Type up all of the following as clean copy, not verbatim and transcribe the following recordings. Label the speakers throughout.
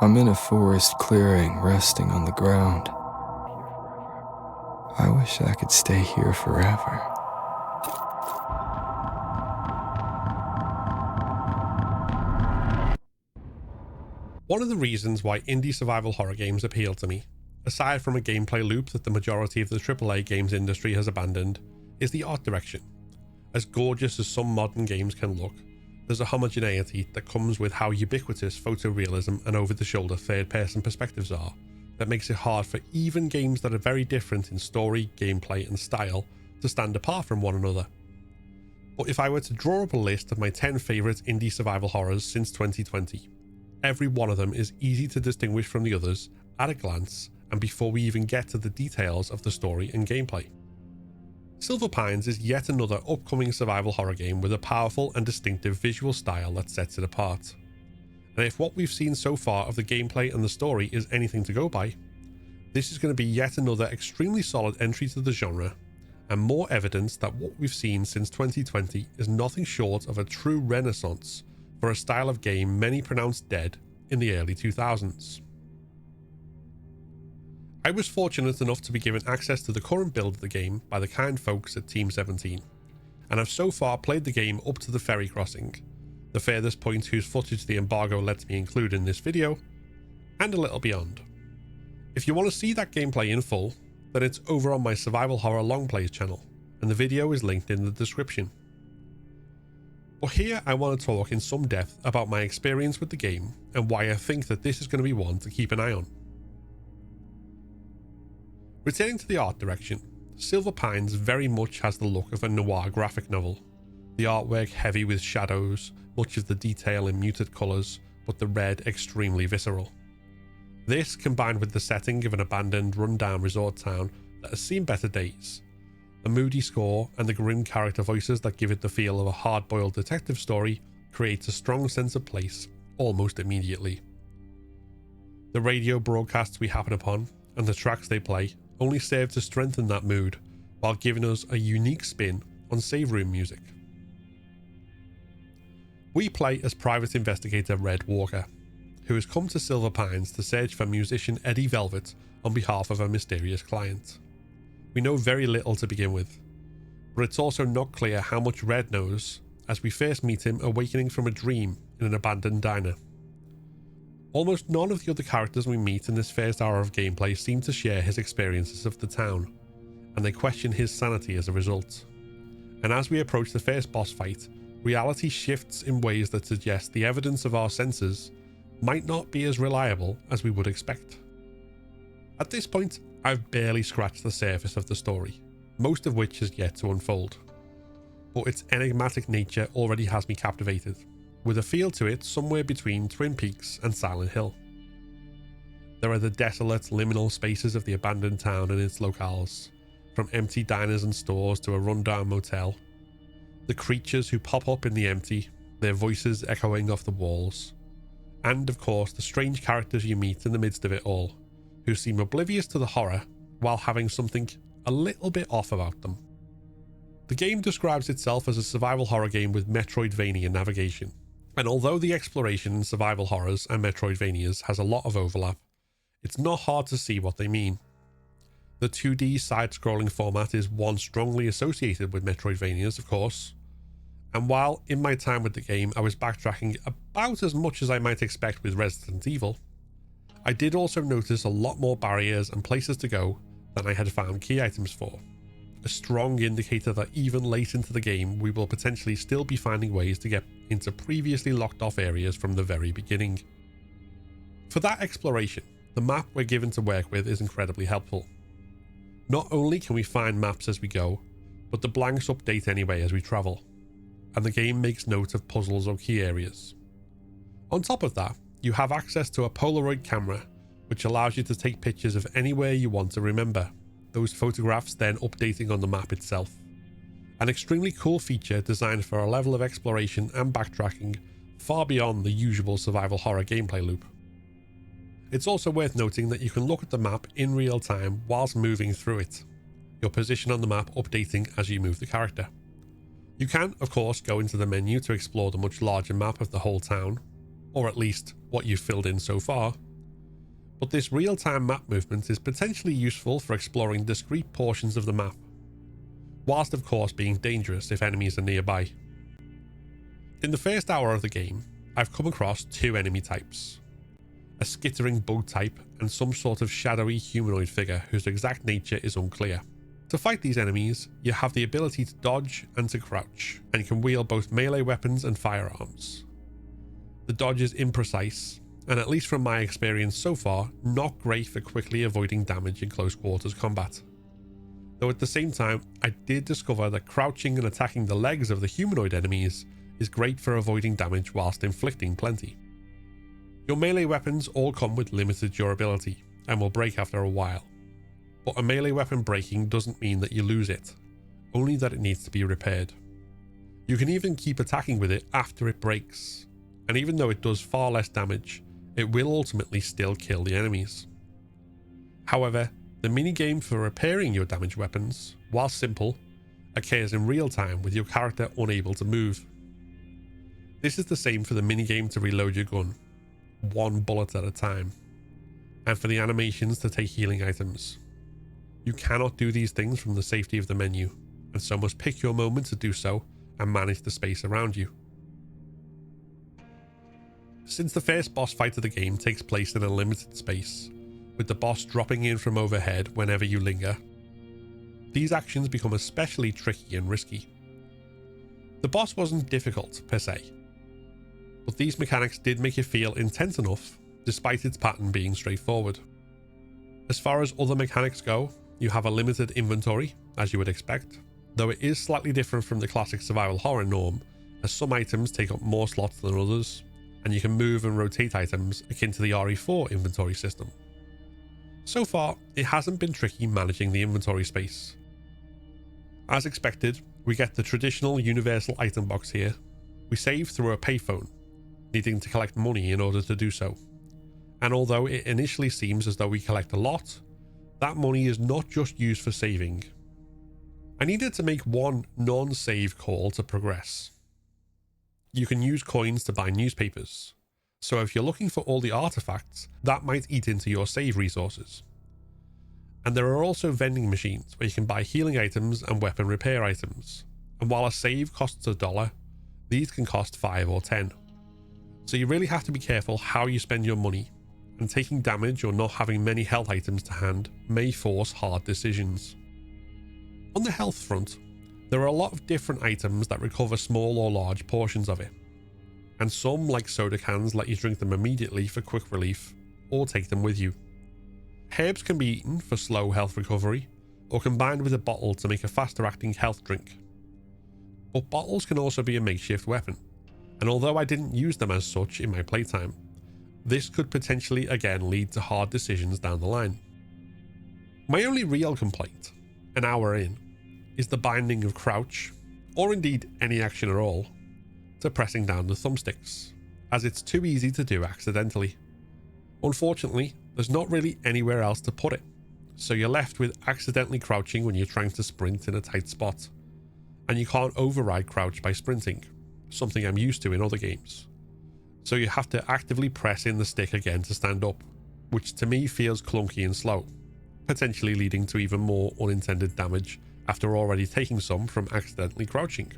Speaker 1: I'm in a forest clearing, resting on the ground. I wish I could stay here forever.
Speaker 2: One of the reasons why indie survival horror games appeal to me, aside from a gameplay loop that the majority of the AAA games industry has abandoned, is the art direction. As gorgeous as some modern games can look, there's a homogeneity that comes with how ubiquitous photorealism and over-the-shoulder third-person perspectives are, that makes it hard for even games that are very different in story, gameplay and style to stand apart from one another. But if I were to draw up a list of my 10 favourite indie survival horrors since 2020, every one of them is easy to distinguish from the others at a glance and before we even get to the details of the story and gameplay. Silver Pines is yet another upcoming survival horror game with a powerful and distinctive visual style that sets it apart. And if what we've seen so far of the gameplay and the story is anything to go by, this is going to be yet another extremely solid entry to the genre, and more evidence that what we've seen since 2020 is nothing short of a true renaissance for a style of game many pronounced dead in the early 2000s. I was fortunate enough to be given access to the current build of the game by the kind folks at Team 17, and have so far played the game up to the ferry crossing, the furthest point whose footage the embargo lets me include in this video, and a little beyond. If you want to see that gameplay in full, then it's over on my Survival Horror Long Plays channel, and the video is linked in the description. But here I want to talk in some depth about my experience with the game and why I think that this is going to be one to keep an eye on. Returning to the art direction, Silver Pines very much has the look of a noir graphic novel. The artwork heavy with shadows, much of the detail in muted colours, but the red extremely visceral. This, combined with the setting of an abandoned, run-down resort town that has seen better days, the moody score and the grim character voices that give it the feel of a hard-boiled detective story, creates a strong sense of place almost immediately. The radio broadcasts we happen upon, and the tracks they play, only serve to strengthen that mood, while giving us a unique spin on save room music. We play as Private Investigator Red Walker, who has come to Silver Pines to search for musician Eddie Velvet on behalf of a mysterious client. We know very little to begin with, but it's also not clear how much Red knows as we first meet him awakening from a dream in an abandoned diner. Almost none of the other characters we meet in this first hour of gameplay seem to share his experiences of the town, and they question his sanity as a result. And as we approach the first boss fight, reality shifts in ways that suggest the evidence of our senses might not be as reliable as we would expect. At this point, I've barely scratched the surface of the story, most of which is yet to unfold. But its enigmatic nature already has me captivated, with a feel to it somewhere between Twin Peaks and Silent Hill. There are the desolate, liminal spaces of the abandoned town and its locales, from empty diners and stores to a rundown motel. The creatures who pop up in the empty, their voices echoing off the walls. And of course the strange characters you meet in the midst of it all, who seem oblivious to the horror while having something a little bit off about them. The game describes itself as a survival horror game with Metroidvania navigation, and although the exploration in survival horrors and Metroidvanias has a lot of overlap, it's not hard to see what they mean. The 2D side-scrolling format is one strongly associated with Metroidvanias, of course, and while in my time with the game I was backtracking about as much as I might expect with Resident Evil, I did also notice a lot more barriers and places to go than I had found key items for. A strong indicator that even late into the game we will potentially still be finding ways to get into previously locked off areas from the very beginning. For that exploration, the map we're given to work with is incredibly helpful. Not only can we find maps as we go, but the blanks update anyway as we travel, and the game makes note of puzzles or key areas. On top of that, you have access to a Polaroid camera, which allows you to take pictures of anywhere you want to remember, those photographs then updating on the map itself. An extremely cool feature designed for a level of exploration and backtracking far beyond the usual survival horror gameplay loop. It's also worth noting that you can look at the map in real time whilst moving through it, your position on the map updating as you move the character. You can, of course, go into the menu to explore the much larger map of the whole town, or at least what you've filled in so far, But this real-time map movement is potentially useful for exploring discrete portions of the map, whilst of course being dangerous if enemies are nearby. In the first hour of the game, I've come across two enemy types: a skittering bug type and some sort of shadowy humanoid figure whose exact nature is unclear. To fight these enemies, you have the ability to dodge and to crouch, and can wield both melee weapons and firearms. The dodge is imprecise, and at least from my experience so far, not great for quickly avoiding damage in close quarters combat. Though at the same time, I did discover that crouching and attacking the legs of the humanoid enemies is great for avoiding damage whilst inflicting plenty. Your melee weapons all come with limited durability and will break after a while, but a melee weapon breaking doesn't mean that you lose it, only that it needs to be repaired. You can even keep attacking with it after it breaks, and even though it does far less damage, it will ultimately still kill the enemies. However, the minigame for repairing your damaged weapons, while simple, occurs in real time with your character unable to move. This is the same for the minigame to reload your gun, one bullet at a time, and for the animations to take healing items. You cannot do these things from the safety of the menu, and so must pick your moment to do so and manage the space around you. Since the first boss fight of the game takes place in a limited space, with the boss dropping in from overhead whenever you linger, these actions become especially tricky and risky. The boss wasn't difficult per se, but these mechanics did make it feel intense enough despite its pattern being straightforward. As far as other mechanics go, you have a limited inventory, as you would expect, though it is slightly different from the classic survival horror norm, as some items take up more slots than others, and you can move and rotate items akin to the RE4 inventory system. So far, it hasn't been tricky managing the inventory space. As expected, we get the traditional universal item box here. We save through a payphone, needing to collect money in order to do so. And although it initially seems as though we collect a lot, that money is not just used for saving. I needed to make one non-save call to progress. You can use coins to buy newspapers, so if you're looking for all the artifacts, that might eat into your save resources. And there are also vending machines where you can buy healing items and weapon repair items, and while a save costs $1, these can cost 5 or 10. So you really have to be careful how you spend your money, and taking damage or not having many health items to hand may force hard decisions. On the health front, there are a lot of different items that recover small or large portions of it, and some, like soda cans, let you drink them immediately for quick relief, or take them with you. Herbs can be eaten for slow health recovery, or combined with a bottle to make a faster acting health drink. But bottles can also be a makeshift weapon, and although I didn't use them as such in my playtime, this could potentially again lead to hard decisions down the line. My only real complaint, an hour in, is the binding of crouch, or indeed any action at all, to pressing down the thumbsticks, as it's too easy to do accidentally. Unfortunately, there's not really anywhere else to put it, so you're left with accidentally crouching when you're trying to sprint in a tight spot, and you can't override crouch by sprinting, something I'm used to in other games. So you have to actively press in the stick again to stand up, which to me feels clunky and slow, potentially leading to even more unintended damage after already taking some from accidentally crouching.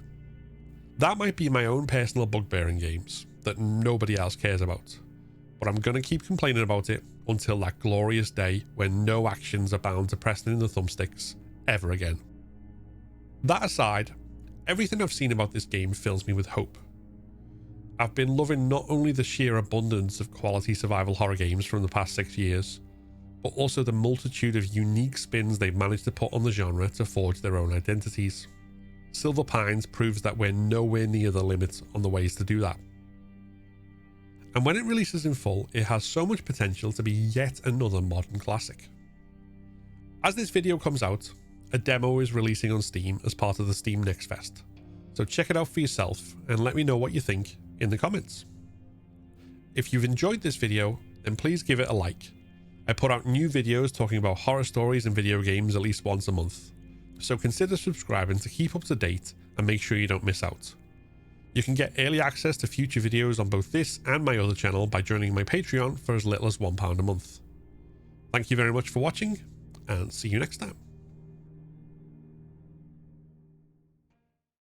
Speaker 2: That might be my own personal bugbear in games that nobody else cares about, but I'm going to keep complaining about it until that glorious day when no actions are bound to pressing in the thumbsticks ever again. That aside, everything I've seen about this game fills me with hope. I've been loving not only the sheer abundance of quality survival horror games from the past 6 years, but also the multitude of unique spins they've managed to put on the genre to forge their own identities. Silver Pines proves that we're nowhere near the limit on the ways to do that. And when it releases in full, it has so much potential to be yet another modern classic. As this video comes out, a demo is releasing on Steam as part of the Steam Next Fest, so check it out for yourself and let me know what you think in the comments. If you've enjoyed this video, then please give it a like. I put out new videos talking about horror stories and video games at least once a month, so consider subscribing to keep up to date and make sure you don't miss out. You can get early access to future videos on both this and my other channel by joining my Patreon for as little as £1 a month. Thank you very much for watching, and see you next time.